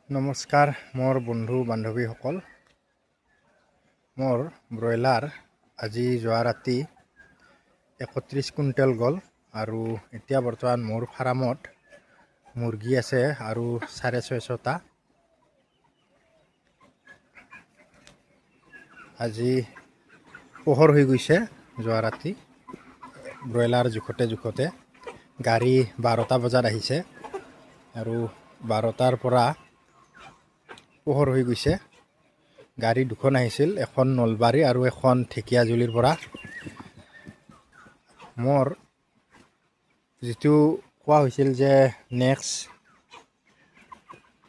নমস্কাৰ মোৰ বন্ধু বান্ধৱীসকল। মোৰ ব্ৰইলাৰ আজি যোৱা ৰাতি 31 কুইণ্টেল গ'ল আৰু এতিয়া বৰ্তমান মোৰ ফাৰ্মত মুৰ্গী আছে আৰু 650টা। আজি পোহৰ হৈ গৈছে। যোৱা ৰাতি ব্ৰইলাৰ জোখতে গাড়ী 12টা বজাত আহিছে আৰু 12টাৰ পৰা পোহৰ হৈ গৈছে। গাড়ী দুখন আহিছিল, এখন নলবাৰী আৰু এখন ঢেকীয়াজুলিৰ পৰা। মোৰ যিটো কোৱা হৈছিল যে নেক্সট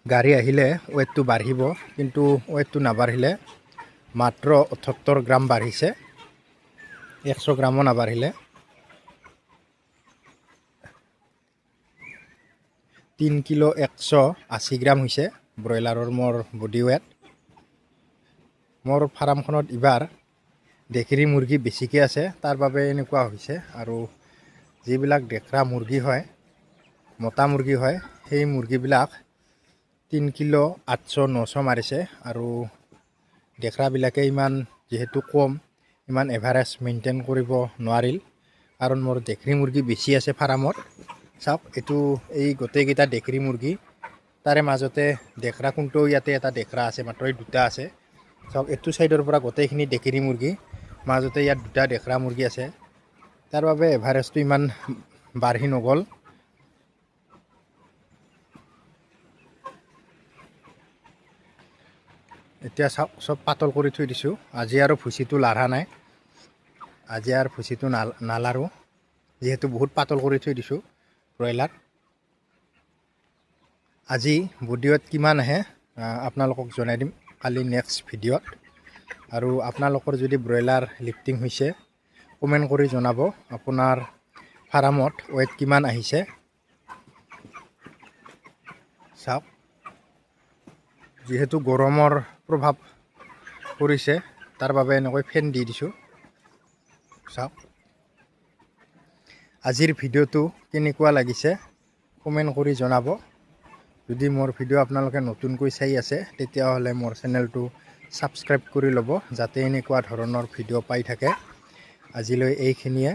গাড়ী আহিলে ৱেটটো বাঢ়িব, কিন্তু ৱেটটো নাবাঢ়িলে। মাত্ৰ 78 গ্ৰাম বাঢ়িছে, 100 গ্ৰামো নাবাঢ়িলে। 3 কিলো 180 গ্ৰাম হৈছে ব্ৰইলাৰৰ মোৰ বডি ৱেট। মোৰ ফাৰ্মখনত এইবাৰ ডেকেৰী মুৰ্গী বেছিকৈ আছে, তাৰ বাবে এনেকুৱা হৈছে। আৰু যিবিলাক ডেকৰা মুৰ্গী হয়, মতা মুৰ্গী হয়, সেই মুৰ্গীবিলাক 3 কিলো 800-900 মাৰিছে। আৰু ডেকৰাবিলাকে ইমান যিহেতু কম, ইমান এভাৰেজ মেইনটেইন কৰিব নোৱাৰিল, কাৰণ মোৰ ডেকেৰী মুৰ্গী বেছি আছে ফাৰ্মত। চাওক, এই গোটেইকেইটা ডেকেৰী মুৰ্গী, তাৰে মাজতে ডেকৰা কোনটো ইয়াতে এটা ডেকৰা আছে, মাত্ৰ এই দুটা আছে। চাওক, এইটো চাইডৰ পৰা গোটেইখিনি ডেকেৰী মুৰ্গী, মাজতে ইয়াত দুটা ডেকৰা মুৰ্গী আছে। তাৰ বাবে এভাৰেজটো ইমান বাঢ়ি নগ'ল। এতিয়া চাওক, চব পাতল কৰি থৈ দিছোঁ। আজি আৰু ভুচিটো লাৰা নাই, আজি আৰু ভুচিটো নালাৰো, যিহেতু বহুত পাতল কৰি থৈ দিছোঁ ব্ৰইলাৰ। আজি বডি ৱেট কিমান আহে আপোনালোকক জনাই দিম কালি নেক্সট ভিডিঅ'ত। আৰু আপোনালোকৰ যদি ব্ৰইলাৰ লিফটিং হৈছে, কমেণ্ট কৰি জনাব আপোনাৰ ফাৰ্মত ৱেট কিমান আহিছে। চাওক, যিহেতু গৰমৰ প্ৰভাৱ পৰিছে, তাৰ বাবে এনেকৈ ফেন দি দিছোঁ। চাওক, আজিৰ ভিডিঅ'টো কেনেকুৱা লাগিছে কমেণ্ট কৰি জনাব। যদি মোৰ ভিডিঅ' আপোনালোকে নতুনকৈ চাই আছে, তেতিয়াহ'লে মোৰ চেনেলটো ছাবস্ক্ৰাইব কৰি ল'ব, যাতে এনেকুৱা ধৰণৰ ভিডিঅ' পাই থাকে। আজিলৈ এইখিনিয়ে।